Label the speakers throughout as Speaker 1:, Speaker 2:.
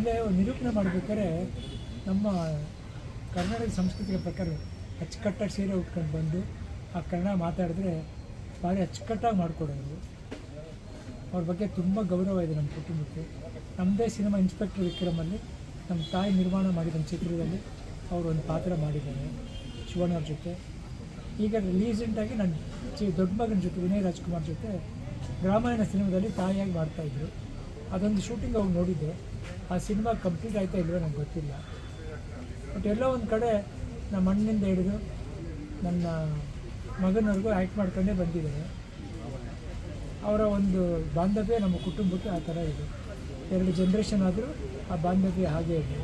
Speaker 1: ಆಮೇಲೆ ನಿರೂಪಣೆ ಮಾಡಬೇಕಾದ್ರೆ ನಮ್ಮ ಕರ್ನಾಟಕ ಸಂಸ್ಕೃತಿಯ ಪ್ರಕಾರ ಅಚ್ಚುಕಟ್ಟಾಗಿ ಸೀರೆ ಉಟ್ಕೊಂಡು ಬಂದು ಆ ಕನ್ನಡ ಮಾತಾಡಿದ್ರೆ ಭಾರಿ ಅಚ್ಚುಕಟ್ಟಾಗಿ ಮಾಡಿಕೊಡೋರು. ಅವ್ರ ಬಗ್ಗೆ ತುಂಬ ಗೌರವ ಇದೆ ನಮ್ಮ ಕುಟುಂಬಕ್ಕೆ. ನಮ್ಮದೇ ಸಿನಿಮಾ ಇನ್ಸ್ಪೆಕ್ಟರ್ ವಿಕ್ರಮಲ್ಲಿ ನಮ್ಮ ತಾಯಿ ನಿರ್ಮಾಣ ಮಾಡಿದ ಚಿತ್ರದಲ್ಲಿ ಅವರು ಒಂದು ಪಾತ್ರ ಮಾಡಿದ್ದಾರೆ ಶಿವಣ್ಣವ್ರ ಜೊತೆ. ಈಗ ರೀಸೆಂಟಾಗಿ ನನ್ನ ದೊಡ್ಡ ಮಗನ ಜೊತೆ ವಿನಯ್ ರಾಜ್ಕುಮಾರ್ ಜೊತೆ ಗ್ರಾಮಾಯಣ ಸಿನಿಮಾದಲ್ಲಿ ತಾಯಿಯಾಗಿ ಮಾಡ್ತಾಯಿದ್ರು. ಅದೊಂದು ಶೂಟಿಂಗ್ ಅವ್ರು ನೋಡಿದ್ದೆ. ಆ ಸಿನಿಮಾ ಕಂಪ್ಲೀಟ್ ಆಯ್ತಾ ಇಲ್ವೋ ನನಗೆ ಗೊತ್ತಿಲ್ಲ. ಬಟ್ ಎಲ್ಲೋ ಒಂದು ಕಡೆ ನಮ್ಮ ಅಣ್ಣನಿಂದ ಹಿಡಿದು ನನ್ನ ಮಗನವ್ರಿಗೂ ಆ್ಯಕ್ಟ್ ಮಾಡ್ಕೊಂಡೇ ಬಂದಿದ್ದಾರೆ. ಅವರ ಒಂದು ಬಾಂಧವ್ಯ ನಮ್ಮ ಕುಟುಂಬಕ್ಕೆ ಆ ಥರ ಇದೆ. 2 ಜನ್ರೇಷನ್ ಆದರೂ ಆ ಬಾಂಧವ್ಯ ಹಾಗೇ ಇದೆ.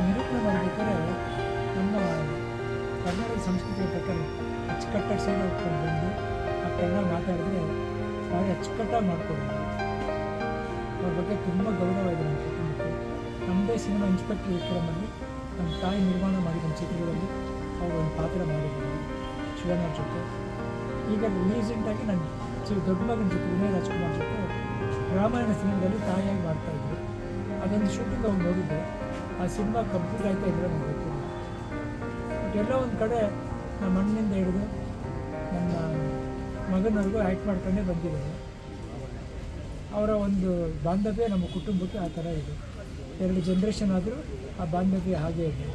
Speaker 1: ನಿರೂಪಣೆ ಮಾಡಬೇಕಾದ್ರೆ ನಮ್ಮ ಕರ್ನಾಟಕ ಸಂಸ್ಕೃತಿಯ ಪ್ರಕಾರ ಅಚ್ಚುಕಟ್ಟಾಗಿ ಸೀರೆ ಉಟ್ಕೊಂಡು ಬಂದು ಆ ಕನ್ನಡ ಮಾತಾಡಿದ್ರೆ ಭಾರಿ ಅಚ್ಚುಕಟ್ಟಾಗಿ ಮಾಡಿಕೊಡೋರು. ಅವ್ರ ಬಗ್ಗೆ ತುಂಬ ಗೌರವ ಇದೆ ನಮ್ಮ ಕುಟುಂಬಕ್ಕೆ. ನಮ್ಮದೇ ಸಿನಿಮಾ ಇನ್ಸ್ಪೆಕ್ಟರ್ ವಿಕ್ರಮಲ್ಲಿ ನಮ್ಮ ತಾಯಿ ನಿರ್ಮಾಣ ಮಾಡಿದ ಚಿತ್ರದಲ್ಲಿ ಅವರು ಒಂದು ಪಾತ್ರ ಮಾಡಿದ್ದಾರೆ ಶಿವಣ್ಣವ್ರ ಜೊತೆ. ಈಗ ರೀಸೆಂಟಾಗಿ ನನ್ನ ದೊಡ್ಡ ಮಗನ ಜೊತೆ ವಿನಯ್ ರಾಜ್ಕುಮಾರ್ ಜೊತೆ ಗ್ರಾಮಾಯಣ ಸಿನಿಮಾದಲ್ಲಿ ತಾಯಿಯಾಗಿ ಮಾಡ್ತಾಯಿದ್ರು. ಅದೊಂದು ಶೂಟಿಂಗ್ ಅವ್ರು ನೋಡಿದ್ದೆ. ಆ ಸಿನಿಮಾ ಕಂಪ್ಲೀಟ್ ಆಯ್ತಾ ಇಲ್ವೋ ನನಗೆ ಗೊತ್ತಿಲ್ಲ. ಬಟ್ ಎಲ್ಲೋ ಒಂದು ಕಡೆ ನಮ್ಮ ಅಣ್ಣನಿಂದ ಹಿಡಿದು ನನ್ನ ಮಗನವ್ರಿಗೂ ಆ್ಯಕ್ಟ್ ಮಾಡ್ಕೊಂಡೇ ಬಂದಿದ್ದಾರೆ. ಅವರ ಒಂದು ಬಾಂಧವ್ಯ ನಮ್ಮ ಕುಟುಂಬಕ್ಕೆ ಆ ಥರ ಇದೆ. 2 ಜನ್ರೇಷನ್ ಆದರೂ ಆ ಬಾಂಧವ್ಯ ಹಾಗೇ ಇದೆ.